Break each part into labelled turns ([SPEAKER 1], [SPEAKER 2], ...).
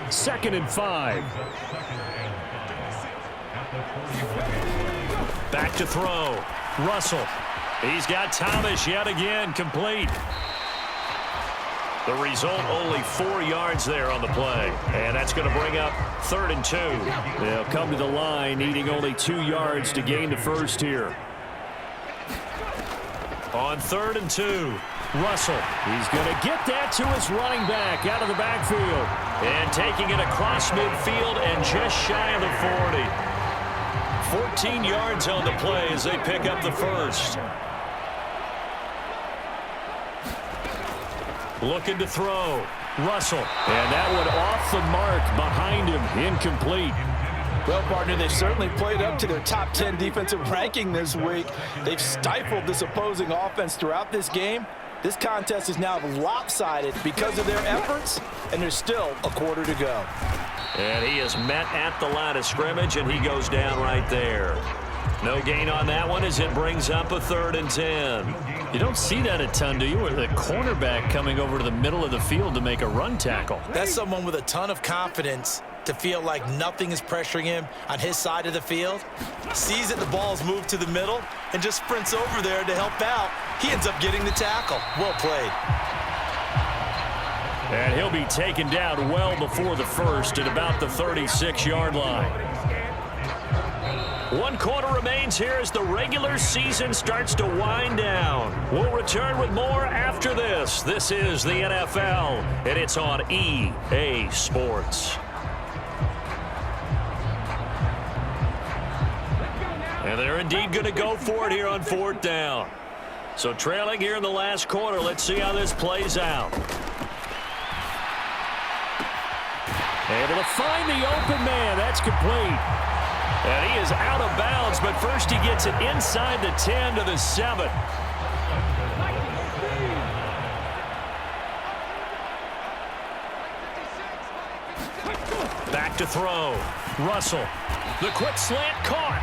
[SPEAKER 1] 2nd and 5. Back to throw. Russell. He's got Thomas yet again, complete. The result, only 4 yards there on the play. And that's going to bring up 3rd and 2. They'll come to the line, needing only 2 yards to gain the first here. On 3rd and 2, Russell. He's going to get that to his running back out of the backfield. And taking it across midfield and just shy of the 40. 14 yards on the play as they pick up the first. Looking to throw. Russell. And that one off the mark behind him. Incomplete.
[SPEAKER 2] Well, partner, they've certainly played up to their top 10 defensive ranking this week. They've stifled this opposing offense throughout this game. This contest is now lopsided because of their efforts, and there's still a quarter to go.
[SPEAKER 1] And he is met at the line of scrimmage, and he goes down right there. No gain on that one as it brings up a 3rd and 10.
[SPEAKER 3] You don't see that a ton, do you? With a cornerback coming over to the middle of the field to make a run tackle.
[SPEAKER 4] That's someone with a ton of confidence to feel like nothing is pressuring him on his side of the field. Sees that the ball's moved to the middle and just sprints over there to help out. He ends up getting the tackle. Well played.
[SPEAKER 1] And he'll be taken down well before the first at about the 36-yard line. 1 quarter remains here as the regular season starts to wind down. We'll return with more after this. This is the NFL, and it's on EA Sports. And they're indeed going to go for it here on 4th down. So trailing here in the last quarter, let's see how this plays out. Able to find the open man. That's complete. And he is out of bounds, but first he gets it inside the 10 to the 7. Back to throw. Russell. The quick slant caught.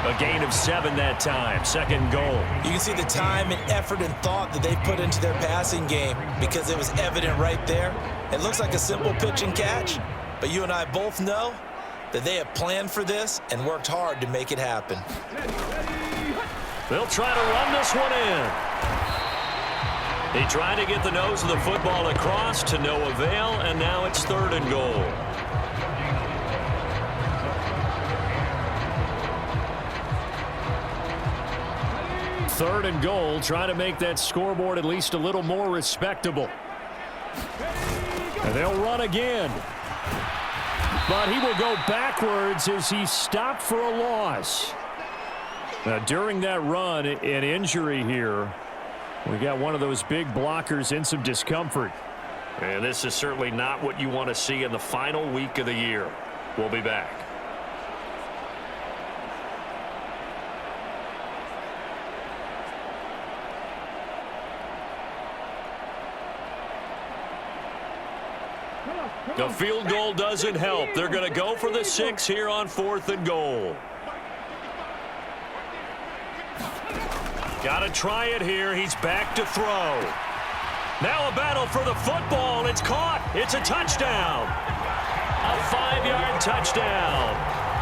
[SPEAKER 1] A gain of 7 that time. 2nd goal.
[SPEAKER 4] You can see the time and effort and thought that they put into their passing game because it was evident right there. It looks like a simple pitch and catch, but you and I both know that they have planned for this and worked hard to make it happen.
[SPEAKER 1] They'll try to run this one in. He tried to get the nose of the football across to no avail, and now it's 3rd and goal. Third and goal, trying to make that scoreboard at least a little more respectable. And they'll run again. But he will go backwards as he's stopped for a loss. Now, during that run, an injury here. We got one of those big blockers in some discomfort. And this is certainly not what you want to see in the final week of the year. We'll be back. The field goal doesn't help. They're going to go for the 6 here on 4th and goal. Got to try it here. He's back to throw. Now a battle for the football. It's caught. It's a touchdown. A 5-yard touchdown.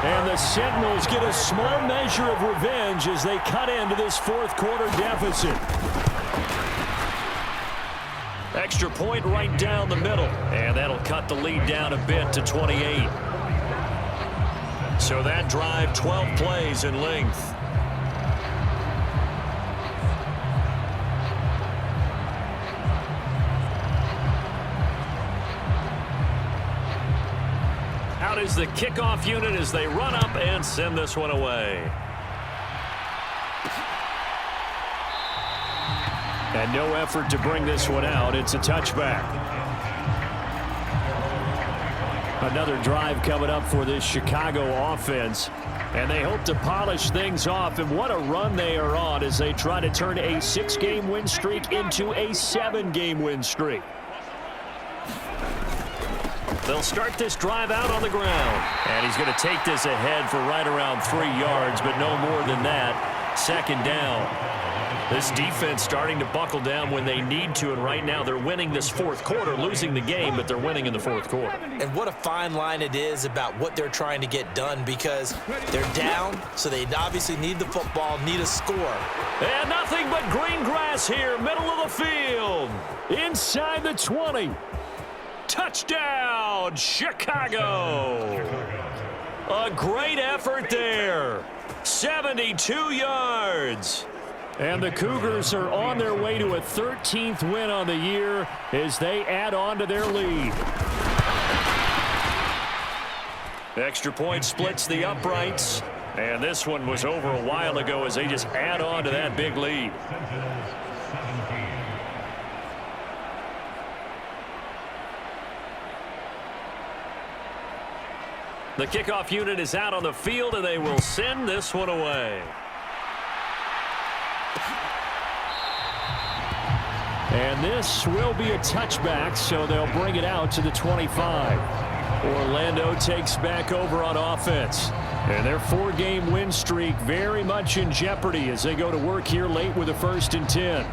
[SPEAKER 1] And the Sentinels get a small measure of revenge as they cut into this 4th quarter deficit. Extra point right down the middle. And that'll cut the lead down a bit to 28. So that drive, 12 plays in length. Out is the kickoff unit as they run up and send this one away. And no effort to bring this one out. It's a touchback. Another drive coming up for this Chicago offense. And they hope to polish things off. And what a run they are on as they try to turn a 6-game win streak into a 7-game win streak. They'll start this drive out on the ground. And he's going to take this ahead for right around 3 yards, but no more than that. 2nd down.
[SPEAKER 3] This defense starting to buckle down when they need to, and right now they're winning this fourth quarter, losing the game, but they're winning in the fourth quarter.
[SPEAKER 4] And what a fine line it is about what they're trying to get done, because they're down, so they obviously need the football, need a score.
[SPEAKER 1] And nothing but green grass here, middle of the field. Inside the 20. Touchdown, Chicago. A great effort there. 72 yards. And the Cougars are on their way to a 13th win on the year as they add on to their lead. Extra point splits the uprights. And this one was over a while ago as they just add on to that big lead. The kickoff unit is out on the field, and they will send this one away. And this will be a touchback, so they'll bring it out to the 25. Orlando takes back over on offense. And their 4-game win streak very much in jeopardy as they go to work here late with a 1st and 10.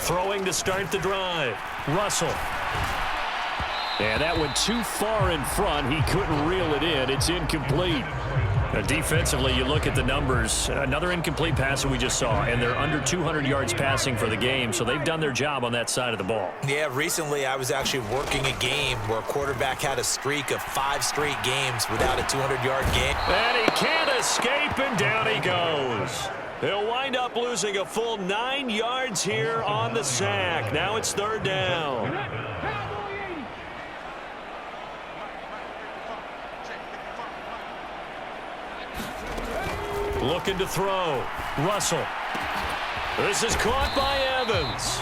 [SPEAKER 1] Throwing to start the drive. Russell. And that went too far in front. He couldn't reel it in. It's incomplete. Now, defensively, you look at the numbers. Another incomplete pass that we just saw, and they're under 200 yards passing for the game, so they've done their job on that side of the ball.
[SPEAKER 4] Yeah, recently I was actually working a game where a quarterback had a streak of 5 straight games without a 200-yard game.
[SPEAKER 1] And he can't escape, and down he goes. He'll wind up losing a full 9 yards here on the sack. Now it's 3rd down. Looking to throw. Russell. This is caught by Evans.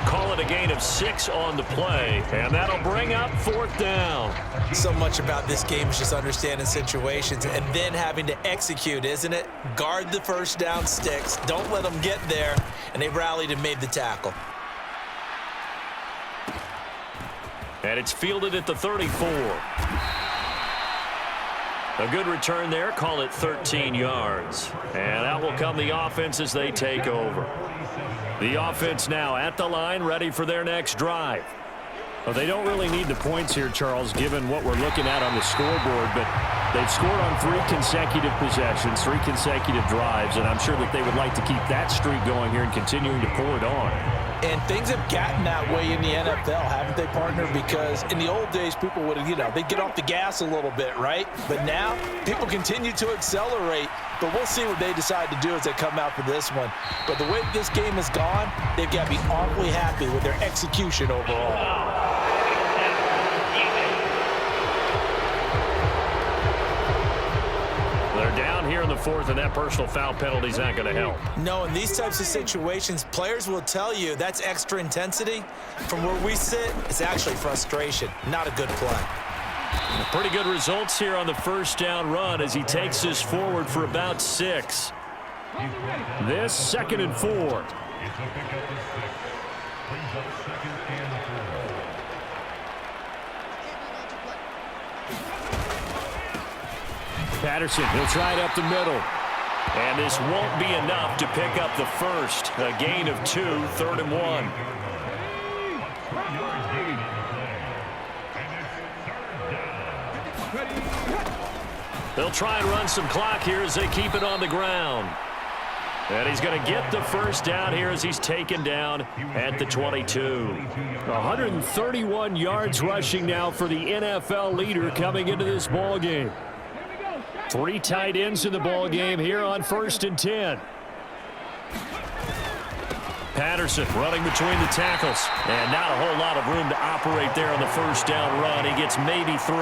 [SPEAKER 1] Call it a gain of 6 on the play, and that'll bring up 4th down.
[SPEAKER 4] So much about this game is just understanding situations and then having to execute, isn't it? Guard the first down sticks. Don't let them get there, and they rallied and made the tackle.
[SPEAKER 1] And it's fielded at the 34. A good return there. Call it 13 yards. And out will come the offense as they take over. The offense now at the line, ready for their next drive. Well, they don't really need the points here, Charles, given what we're looking at on the scoreboard, but they've scored on 3 consecutive possessions, 3 consecutive drives, and I'm sure that they would like to keep that streak going here and continuing to pour it on.
[SPEAKER 2] And things have gotten that way in the NFL, haven't they, partner? Because in the old days, people would, they'd get off the gas a little bit, right? But now, people continue to accelerate. But we'll see what they decide to do as they come out for this one. But the way this game has gone, they've got to be awfully happy with their execution overall.
[SPEAKER 1] They're down here in the 4th, and that personal foul penalty is not going to help.
[SPEAKER 4] No, in these types of situations, players will tell you that's extra intensity. From where we sit, it's actually frustration, not a good play.
[SPEAKER 1] Pretty good results here on the 1st down run as he takes this forward for about 6. This 2nd and 4. Patterson, he'll try it up the middle. And this won't be enough to pick up the first. A gain of 2, 3rd and 1. They'll try and run some clock here as they keep it on the ground. And he's going to get the first down here as he's taken down at the 22. 131 yards rushing now for the NFL leader coming into this ball game. 3 tight ends in the ball game here on 1st and 10. Patterson running between the tackles. And not a whole lot of room to operate there on the 1st down run. He gets maybe 3.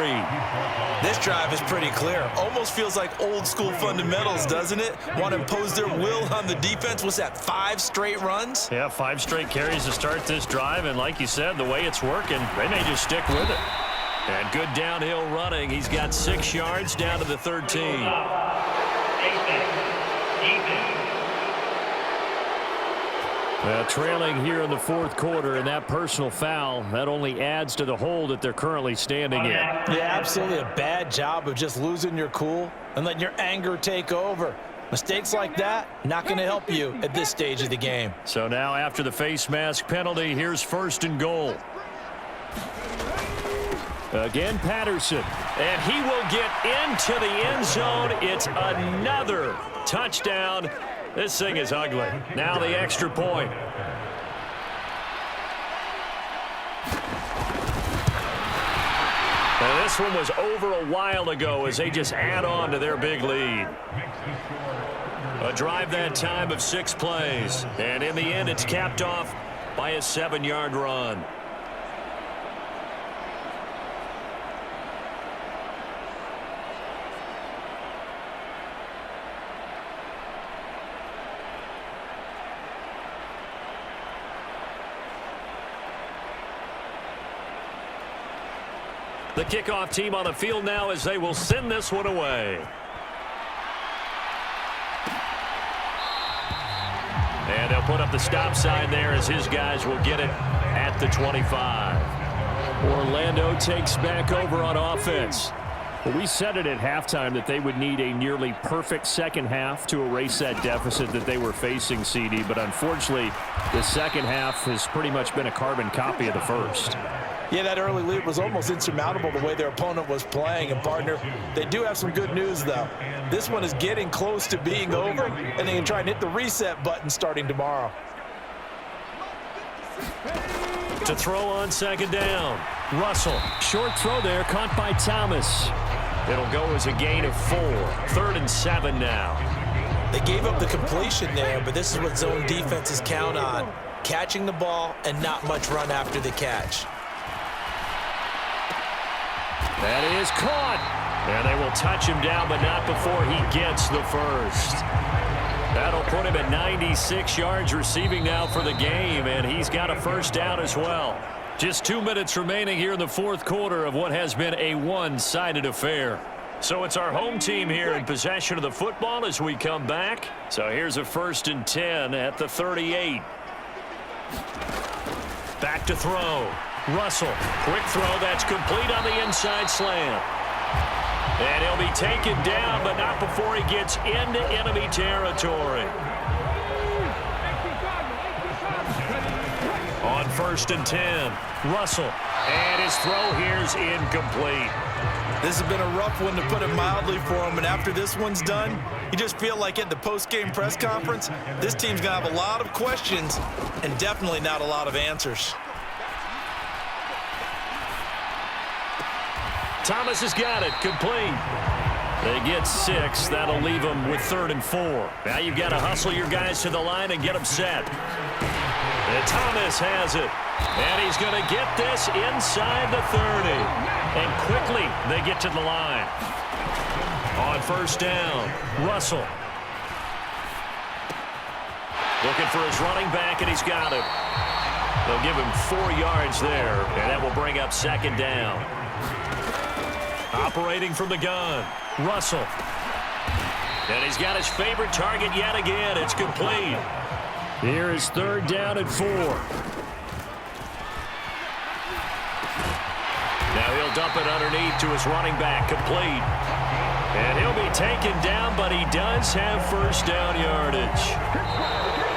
[SPEAKER 4] This drive is pretty clear. Almost feels like old school fundamentals, doesn't it? Want to impose their will on the defense. What's that, 5 straight runs?
[SPEAKER 1] Yeah, 5 straight carries to start this drive. And like you said, the way it's working, they may just stick with it. And good downhill running. He's got 6 yards down to the 13. Trailing here in the fourth quarter, and that personal foul, that only adds to the hole that they're currently standing in.
[SPEAKER 4] Yeah, absolutely a bad job of just losing your cool and letting your anger take over. Mistakes like that, not going to help you at this stage of the game.
[SPEAKER 1] So now after the face mask penalty, here's first and goal. Again, Patterson.
[SPEAKER 3] And he will get into the end zone. It's another touchdown. This thing is ugly. Now the extra point. And this one was over a while ago as they just add on to their big lead. A drive that time of 6 plays. And in the end, it's capped off by a 7-yard run. The kickoff team on the field now as they will send this one away. And they'll put up the stop sign there as his guys will get it at the 25.
[SPEAKER 1] Orlando takes back over on offense. Well, we said it at halftime that they would need a nearly perfect second half to erase that deficit that they were facing, CD. But unfortunately, the second half has pretty much been a carbon copy of the first.
[SPEAKER 4] Yeah, that early lead was almost insurmountable the way their opponent was playing. And, partner, they do have some good news, though. This one is getting close to being over, and they can try and hit the reset button starting tomorrow.
[SPEAKER 3] To throw on second down.
[SPEAKER 1] Russell, short throw there, caught by Thomas.
[SPEAKER 3] It'll go as a gain of 4. 3rd and 7 now.
[SPEAKER 4] They gave up the completion there, but this is what zone defenses count on. Catching the ball and not much run after the catch.
[SPEAKER 1] That is caught.
[SPEAKER 3] And they will touch him down, but not before he gets the first. That'll put him at 96 yards receiving now for the game, and he's got a first down as well.
[SPEAKER 1] Just 2 minutes remaining here in the fourth quarter of what has been a one-sided affair.
[SPEAKER 3] So it's our home team here in possession of the football as we come back. So here's a 1st and 10 at the 38. Back to throw. Russell, quick throw that's complete on the inside slant. And he'll be taken down, but not before he gets into enemy territory. On 1st and 10, Russell, and his throw here's incomplete.
[SPEAKER 4] This has been a rough one, to put it mildly, for him, and after this one's done, you just feel like at the post-game press conference, this team's going to have a lot of questions and definitely not a lot of answers.
[SPEAKER 3] Thomas has got it, complete.
[SPEAKER 1] They get 6. That'll leave them with 3rd and 4.
[SPEAKER 3] Now you've got to hustle your guys to the line and get them set. And Thomas has it. And he's going to get this inside the 30. And quickly they get to the line. On 1st down, Russell. Looking for his running back, and he's got it. They'll give him 4 yards there, and that will bring up 2nd down. Operating from the gun, Russell. And he's got his favorite target yet again. It's complete.
[SPEAKER 1] Here is 3rd down and 4.
[SPEAKER 3] Now he'll dump it underneath to his running back, complete. And he'll be taken down, but he does have 1st down yardage.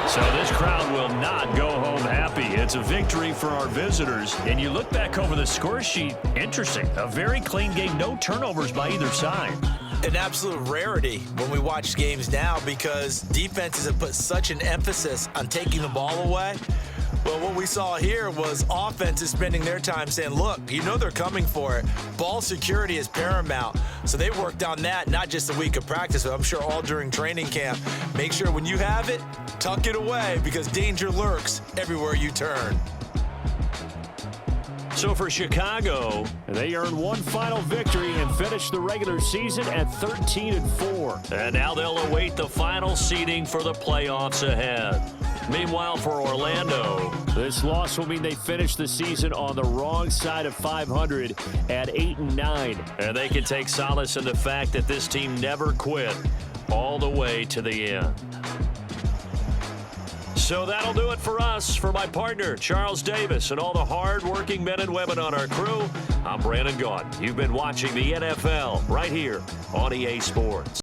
[SPEAKER 1] So this crowd will not go home happy. It's a victory for our visitors. And you look back over the score sheet, interesting. A very clean game, no turnovers by either side.
[SPEAKER 4] An absolute rarity when we watch games now, because defenses have put such an emphasis on taking the ball away. Well, what we saw here was offenses spending their time saying, look, you know they're coming for it. Ball security is paramount. So they worked on that, not just a week of practice, but I'm sure all during training camp. Make sure when you have it, tuck it away, because danger lurks everywhere you turn.
[SPEAKER 3] So for Chicago,
[SPEAKER 1] they earned one final victory and finished the regular season at 13-4.
[SPEAKER 3] And now they'll await the final seeding for the playoffs ahead. Meanwhile, for Orlando,
[SPEAKER 1] this loss will mean they finish the season on the wrong side of 500 at 8-9.
[SPEAKER 3] And they can take solace in the fact that this team never quit all the way to the end. So that'll do it for us. For my partner, Charles Davis, and all the hard-working men and women on our crew, I'm Brandon Gaudin. You've been watching the NFL right here on EA Sports.